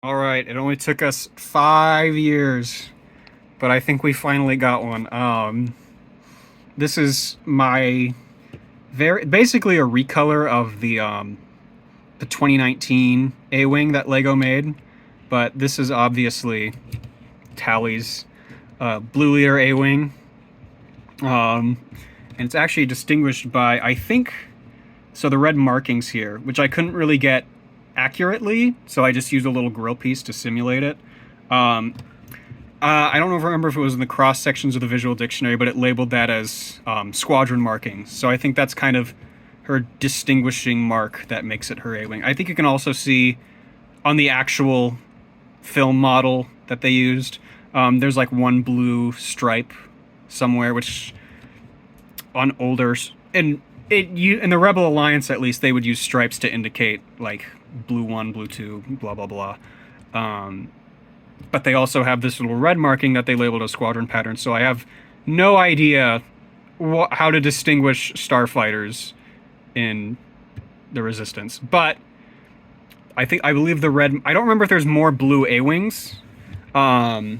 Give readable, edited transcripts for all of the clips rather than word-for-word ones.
All right, it only took us 5 years, but I think we finally got one. This is my very basically a recolor of the 2019 A-wing that Lego made, but this is obviously Tallie's Blue Leader A-wing, um, and it's actually distinguished by the red markings here, which I couldn't really get accurately, so I just used a little grill piece to simulate it. Um, I don't remember if it was in the cross sections of the visual dictionary, but it labeled that as squadron markings. So I think that's kind of her distinguishing mark that makes it her A-wing. I think you can also see on the actual film model that they used, there's like one blue stripe somewhere, which on older in the Rebel Alliance at least they would use stripes to indicate like blue one, blue two, blah blah blah. But they also have this little red marking that they labeled as squadron pattern. So I have no idea how to distinguish starfighters in the Resistance. But I believe the red. I don't remember if there's more blue A-wings. The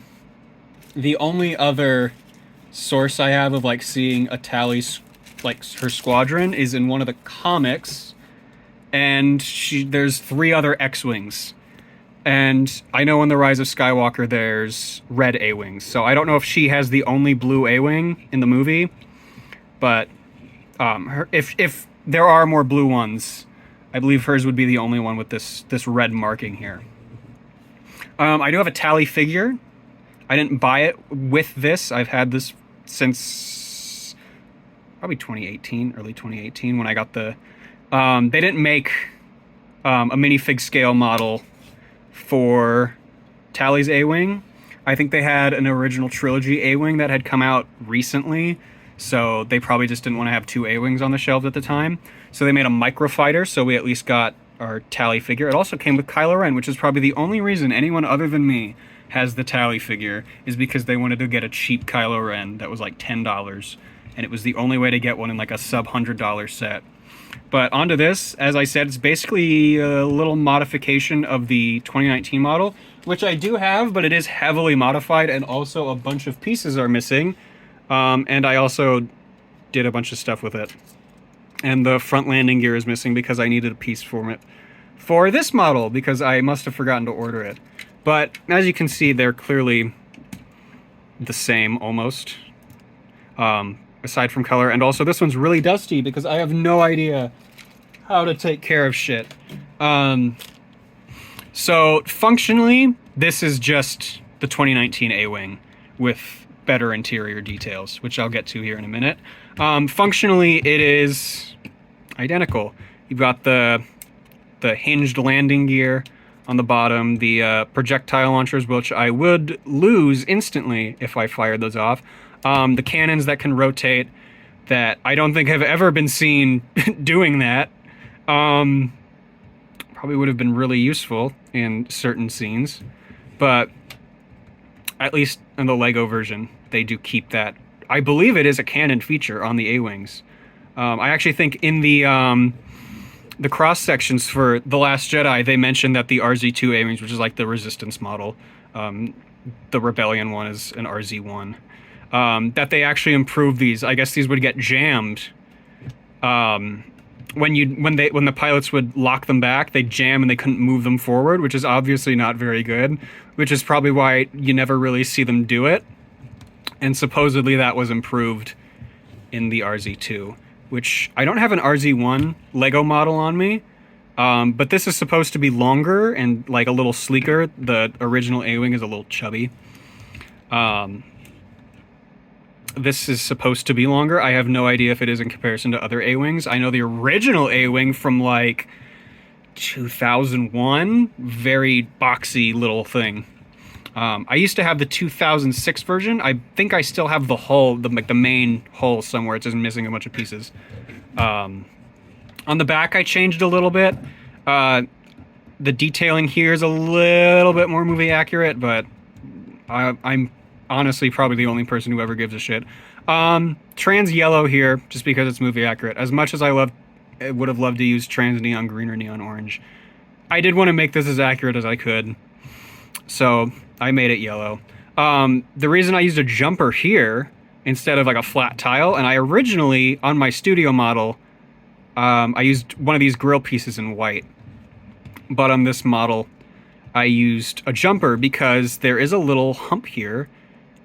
only other source I have of like seeing a Tallie's like her squadron is in one of the comics, and there's 3 other X-wings. And I know in The Rise of Skywalker there's red A-wings. So I don't know if she has the only blue A-wing in the movie, but if there are more blue ones, I believe hers would be the only one with this red marking here. I do have a Tallie figure. I didn't buy it with this. I've had this since probably 2018, early 2018, when I got the... they didn't make a minifig scale model for Tallie's A-wing. I think they had an original trilogy A-wing that had come out recently, so they probably just didn't want to have 2 A-wings on the shelves at the time. So they made a microfighter, so we at least got our Tallie figure. It also came with Kylo Ren, which is probably the only reason anyone other than me has the Tallie figure, is because they wanted to get a cheap Kylo Ren that was like $10, and it was the only way to get one in like a sub-$100 set. But onto this, as I said, it's basically a little modification of the 2019 model, which I do have, but it is heavily modified, and also a bunch of pieces are missing. And I also did a bunch of stuff with it. And the front landing gear is missing because I needed a piece for it for this model, because I must have forgotten to order it. But as you can see, they're clearly the same, almost. Aside from color. And also this one's really dusty because I have no idea how to take care of shit. So functionally, this is just the 2019 A-wing with better interior details, which I'll get to here in a minute. Functionally, it is identical. You've got the hinged landing gear on the bottom, the projectile launchers, which I would lose instantly if I fired those off. The cannons that can rotate, that I don't think have ever been seen doing that. Probably would have been really useful in certain scenes, but at least in the Lego version, they do keep that. I believe it is a canon feature on the A-wings. I actually think in the cross sections for The Last Jedi, they mentioned that the RZ2 A-wings, which is like the Resistance model, the Rebellion one is an RZ1. That they actually improved these. I guess these would get jammed. When the pilots would lock them back, they'd jam and they couldn't move them forward, which is obviously not very good, which is probably why you never really see them do it. And supposedly that was improved in the RZ2, which I don't have an RZ1 Lego model on me, but this is supposed to be longer and like a little sleeker. The original A-wing is a little chubby. This is supposed to be longer. I have no idea if it is in comparison to other A-wings. I know the original A-wing from like 2001, very boxy little thing. I used to have the 2006 version. I think I still have the hull, the main hull somewhere. It's just missing a bunch of pieces. On the back, I changed a little bit. The detailing here is a little bit more movie accurate, but I'm honestly probably the only person who ever gives a shit. Trans yellow here, just because it's movie accurate. As much as I would have loved to use trans neon green or neon orange, I did want to make this as accurate as I could. So I made it yellow. The reason I used a jumper here instead of like a flat tile, and I originally, on my studio model, I used one of these grill pieces in white. But on this model, I used a jumper because there is a little hump here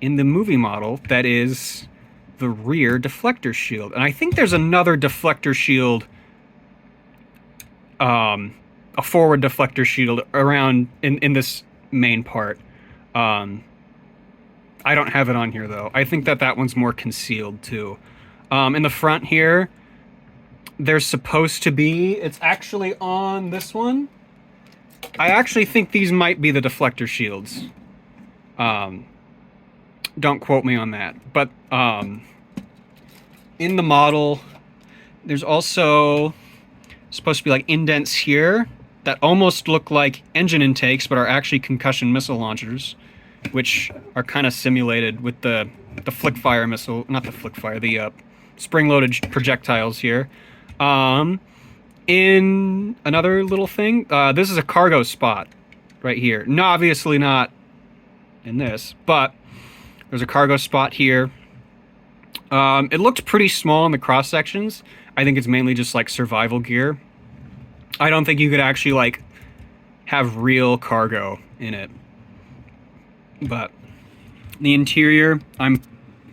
in the movie model that is the rear deflector shield. And I think there's another deflector shield, a forward deflector shield around in this main part. I don't have it on here though. I think that one's more concealed too. In the front here, there's supposed to be, it's actually on this one. I actually think these might be the deflector shields. Don't quote me on that. But in the model, there's also supposed to be like indents here that almost look like engine intakes, but are actually concussion missile launchers, which are kind of simulated with the flick fire missile, not the flick fire, the spring-loaded projectiles here. In another little thing, this is a cargo spot right here. No, obviously not in this, but there's a cargo spot here. It looked pretty small in the cross sections. I think it's mainly just like survival gear. I don't think you could actually like have real cargo in it. But the interior, I'm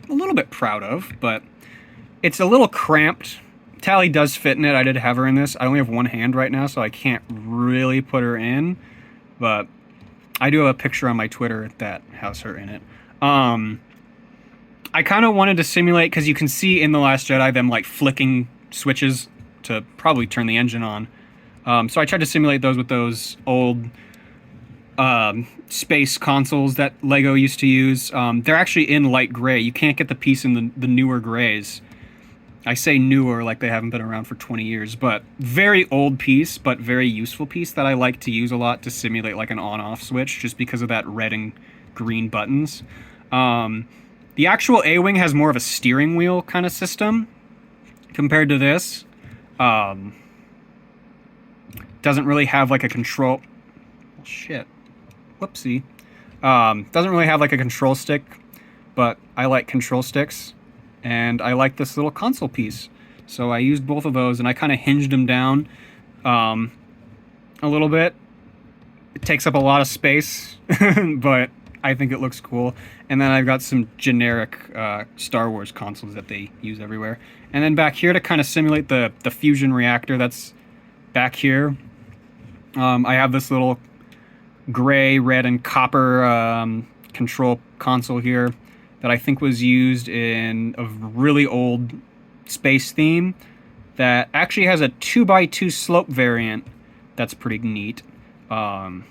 a little bit proud of, but it's a little cramped. Tallie does fit in it. I did have her in this. I only have one hand right now, so I can't really put her in. But I do have a picture on my Twitter that has her in it. I kind of wanted to simulate, because you can see in The Last Jedi them like flicking switches to probably turn the engine on. So I tried to simulate those with those old space consoles that Lego used to use. They're actually in light gray. You can't get the piece in the newer grays. I say newer like they haven't been around for 20 years, but very old piece, but very useful piece that I like to use a lot to simulate like an on-off switch, just because of that red and green buttons. The actual A-Wing has more of a steering wheel kind of system compared to this. Doesn't really have like a control... Shit. Whoopsie. Doesn't really have like a control stick, but I like control sticks. And I like this little console piece. So I used both of those, and I kind of hinged them down a little bit. It takes up a lot of space, but I think it looks cool. And then I've got some generic Star Wars consoles that they use everywhere. And then back here to kind of simulate the fusion reactor that's back here, I have this little gray, red, and copper control console here that I think was used in a really old space theme that actually has a 2x2 slope variant that's pretty neat. And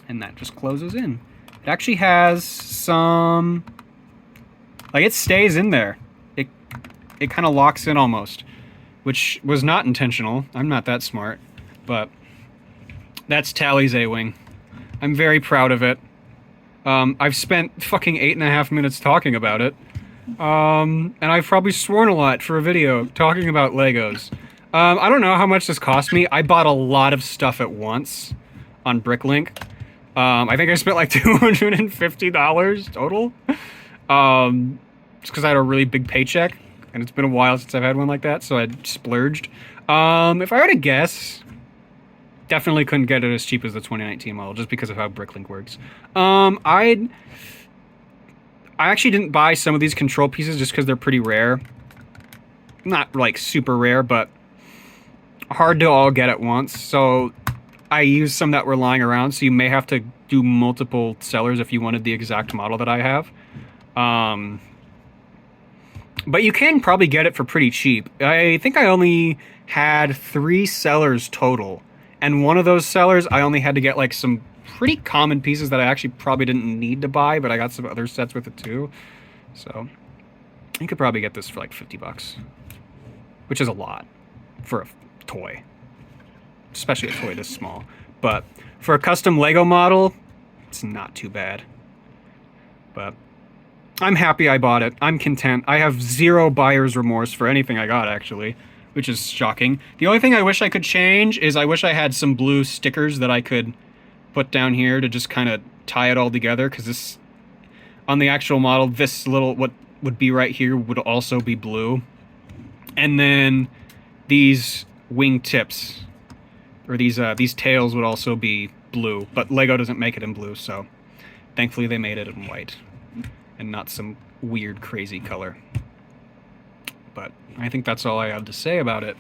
that just closes in. It actually has some... like, it stays in there. It kind of locks in almost, which was not intentional. I'm not that smart, but that's Tallie's A-Wing. I'm very proud of it. I've spent fucking 8.5 minutes talking about it. And I've probably sworn a lot for a video talking about Legos. I don't know how much this cost me. I bought a lot of stuff at once on Bricklink. I think I spent like $250 total. Just because I had a really big paycheck, and it's been a while since I've had one like that, so I splurged. If I were to guess, definitely couldn't get it as cheap as the 2019 model, just because of how Bricklink works. I actually didn't buy some of these control pieces just because they're pretty rare. Not like super rare, but hard to all get at once. So I used some that were lying around, so you may have to do multiple sellers if you wanted the exact model that I have. But you can probably get it for pretty cheap. I think I only had 3 sellers total. And one of those sellers, I only had to get like some pretty common pieces that I actually probably didn't need to buy, but I got some other sets with it too. So you could probably get this for like $50, which is a lot for a toy, especially a toy this small. But for a custom Lego model, it's not too bad. But I'm happy I bought it. I'm content. I have zero buyer's remorse for anything I got, actually, which is shocking. The only thing I wish I could change is I wish I had some blue stickers that I could put down here to just kind of tie it all together, because this, on the actual model, this little, what would be right here would also be blue. And then these wing tips, or these tails, would also be blue, but Lego doesn't make it in blue, so thankfully they made it in white and not some weird crazy color. But I think that's all I have to say about it.